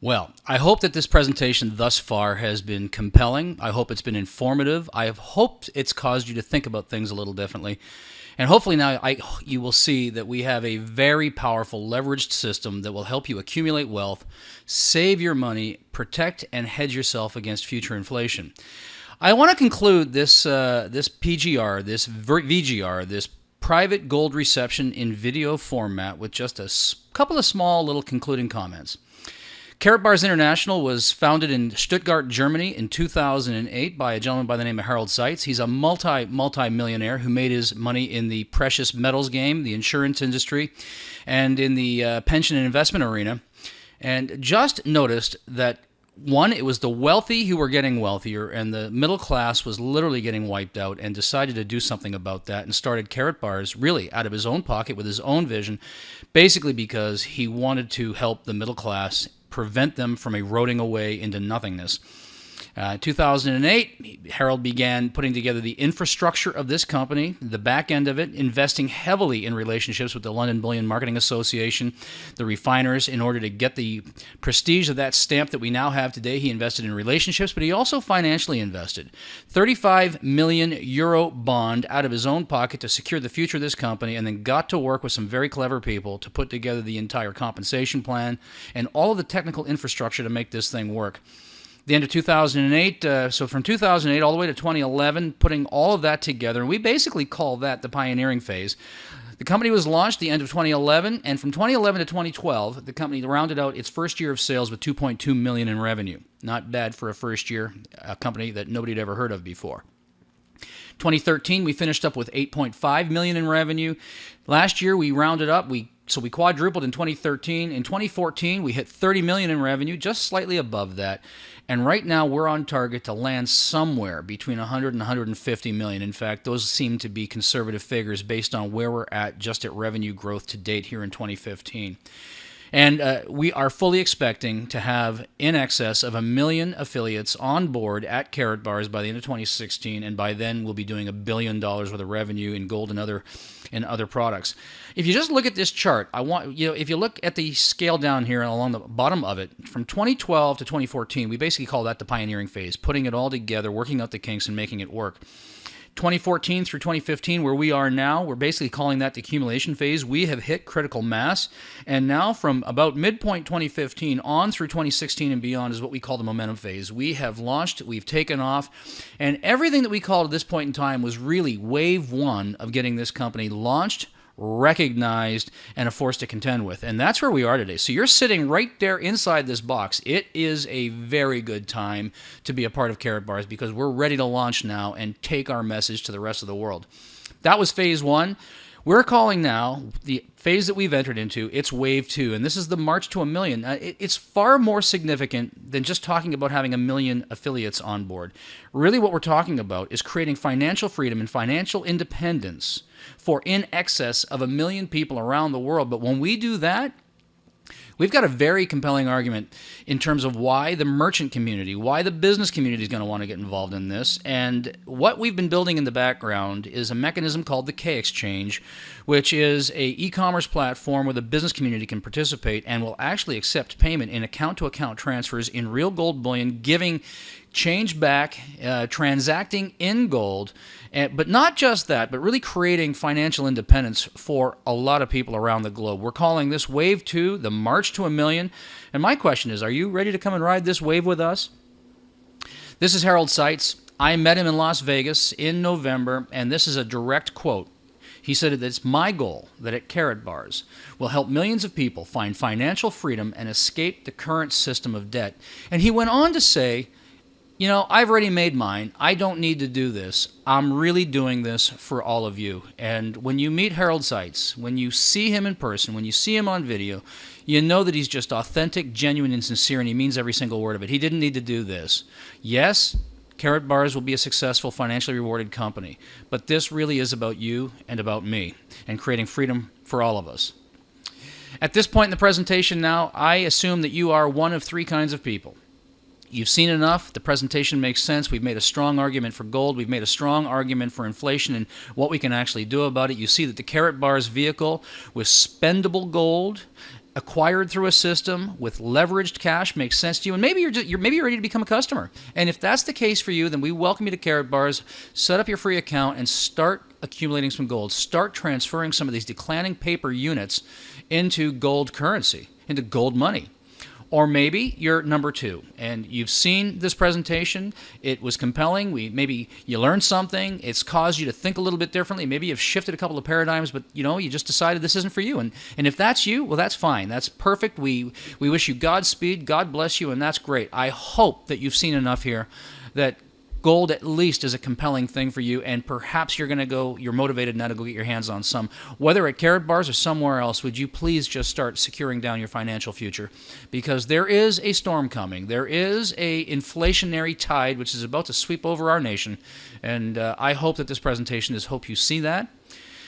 Well, I hope that this presentation thus far has been compelling. I hope it's been informative. I have hoped it's caused you to think about things a little differently. And hopefully now you will see that we have a very powerful leveraged system that will help you accumulate wealth, save your money, protect and hedge yourself against future inflation. I want to conclude this PGR, this VGR, this private gold reception in video format with just a couple of small little concluding comments. Karatbars International was founded in Stuttgart, Germany in 2008 by a gentleman by the name of Harold Seitz. He's a multi-millionaire who made his money in the precious metals game, the insurance industry, and in the pension and investment arena. And just noticed that, one, it was the wealthy who were getting wealthier, and the middle class was literally getting wiped out, and decided to do something about that and started Karatbars really out of his own pocket with his own vision, basically because he wanted to help the middle class, prevent them from eroding away into nothingness. 2008, Harold began putting together the infrastructure of this company, the back end of it, investing heavily in relationships with the London Bullion Marketing Association, the refiners, in order to get the prestige of that stamp that we now have today. He invested in relationships, but he also financially invested. 35 million euro bond out of his own pocket to secure the future of this company, and then got to work with some very clever people to put together the entire compensation plan and all of the technical infrastructure to make this thing work. The end of 2008, so from 2008 all the way to 2011, putting all of that together, and we basically call that the pioneering phase. The company was launched the end of 2011, and from 2011 to 2012, the company rounded out its first year of sales with $2.2 million in revenue. Not bad for a first year, a company that nobody had ever heard of before. 2013, we finished up with $8.5 million in revenue. Last year, we rounded up, so we quadrupled in 2013. In 2014, we hit $30 million in revenue, just slightly above that. And right now, we're on target to land somewhere between 100 and 150 million. In fact, those seem to be conservative figures based on where we're at just at revenue growth to date here in 2015. And we are fully expecting to have in excess of 1 million affiliates on board at Karatbars by the end of 2016, and by then we'll be doing $1 billion worth of revenue in gold and other products. If you just look at this chart, if you look at the scale down here along the bottom of it, from 2012 to 2014, we basically call that the pioneering phase, putting it all together, working out the kinks, and making it work. 2014 through 2015, where we are now, we're basically calling that the accumulation phase. We have hit critical mass, and now from about midpoint 2015 on through 2016 and beyond is what we call the momentum phase. We have launched, we've taken off, and everything that we called at this point in time was really wave one of getting this company launched, recognized, and a force to contend with. And that's where we are today. So you're sitting right there inside this box. It is a very good time to be a part of Karatbars because we're ready to launch now and take our message to the rest of the world. That was phase one. We're calling now the phase that we've entered into, it's wave two, and this is the march to 1 million. It's far more significant than just talking about having 1 million affiliates on board. Really what we're talking about is creating financial freedom and financial independence for in excess of 1 million people around the world. But when we do that, we've got a very compelling argument in terms of why the merchant community, why the business community is going to want to get involved in this. And what we've been building in the background is a mechanism called the K-Exchange, which is a e-commerce platform where the business community can participate and will actually accept payment in account-to-account transfers in real gold bullion, giving change back, transacting in gold, but not just that, but really creating financial independence for a lot of people around the globe. We're calling this Wave 2, the March to 1 million. And my question is, are you ready to come and ride this wave with us? This is Harold Seitz. I met him in Las Vegas in November, and this is a direct quote. He said that it's my goal that at Karatbars will help millions of people find financial freedom and escape the current system of debt. And he went on to say, you know, I've already made mine. I don't need to do this. I'm really doing this for all of you. And when you meet Harold Seitz, when you see him in person, when you see him on video, you know that he's just authentic, genuine, and sincere, and he means every single word of it. He didn't need to do this. Yes, Karatbars will be a successful, financially rewarded company, but this really is about you and about me and creating freedom for all of us. At this point in the presentation now, I assume that you are one of three kinds of people. You've seen enough. The presentation makes sense. We've made a strong argument for gold. We've made a strong argument for inflation and what we can actually do about it. You see that the Karatbars vehicle with spendable gold acquired through a system with leveraged cash makes sense to you, and maybe you're ready to become a customer. And if that's the case for you, then we welcome you to Karatbars. Set up your free account and start accumulating some gold. Start transferring some of these declining paper units into gold currency, into gold money. Or maybe you're number 2 and you've seen this presentation. It was compelling. Maybe you learned something. It's caused you to think a little bit differently. Maybe you've shifted a couple of paradigms, but you just decided this isn't for you. And if that's you, well, that's fine. That's perfect. We wish you Godspeed. God bless you, and that's great. I hope that you've seen enough here that gold at least is a compelling thing for you, and perhaps you're motivated now to go get your hands on some. Whether at Karatbars or somewhere else, would you please just start securing down your financial future? Because there is a storm coming. There is a inflationary tide which is about to sweep over our nation, and I hope that this presentation is hope you see that.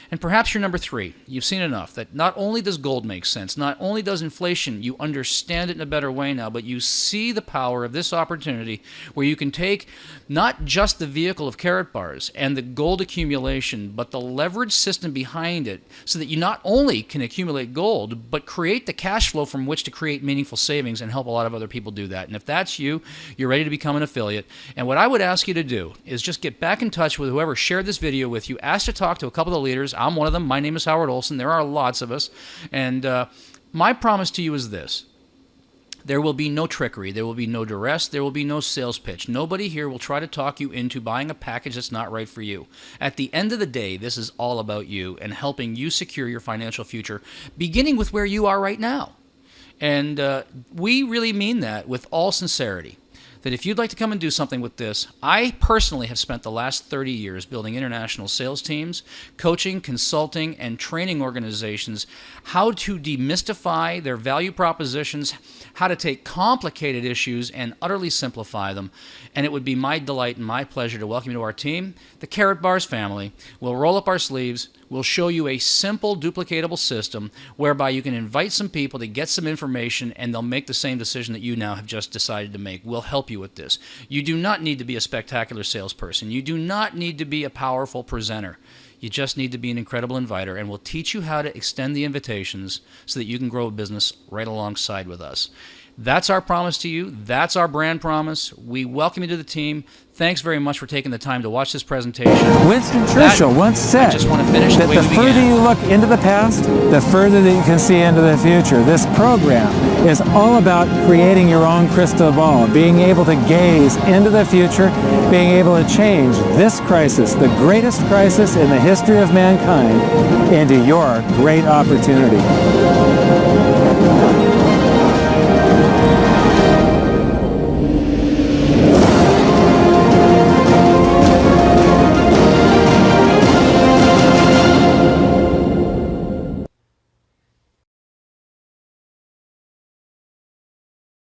And perhaps you're number 3. You've seen enough that not only does gold make sense, not only does inflation, you understand it in a better way now, but you see the power of this opportunity where you can take not just the vehicle of Karatbars and the gold accumulation, but the leverage system behind it so that you not only can accumulate gold, but create the cash flow from which to create meaningful savings and help a lot of other people do that. And if that's you, you're ready to become an affiliate. And what I would ask you to do is just get back in touch with whoever shared this video with you. Ask to talk to a couple of the leaders. I'm one of them. My name is Howard Olson. There are lots of us. And my promise to you is this. There will be no trickery. There will be no duress. There will be no sales pitch. Nobody here will try to talk you into buying a package that's not right for you. At the end of the day, this is all about you and helping you secure your financial future, beginning with where you are right now. And we really mean that with all sincerity. That if you'd like to come and do something with this, I personally have spent the last 30 years building international sales teams, coaching, consulting, and training organizations how to demystify their value propositions, how to take complicated issues and utterly simplify them. And it would be my delight and my pleasure to welcome you to our team, the Karatbars family. We'll roll up our sleeves. We'll show you a simple, duplicatable system whereby you can invite some people to get some information and they'll make the same decision that you now have just decided to make. We'll help you with this. You do not need to be a spectacular salesperson. You do not need to be a powerful presenter. You just need to be an incredible inviter, and we'll teach you how to extend the invitations so that you can grow a business right alongside with us. That's our promise to you. That's our brand promise. We welcome you to the team. Thanks very much for taking the time to watch this presentation. Winston Churchill once said that the further you look into the past, the further that you can see into the future. This program is all about creating your own crystal ball, being able to gaze into the future, being able to change this crisis, the greatest crisis in the history of mankind, into your great opportunity.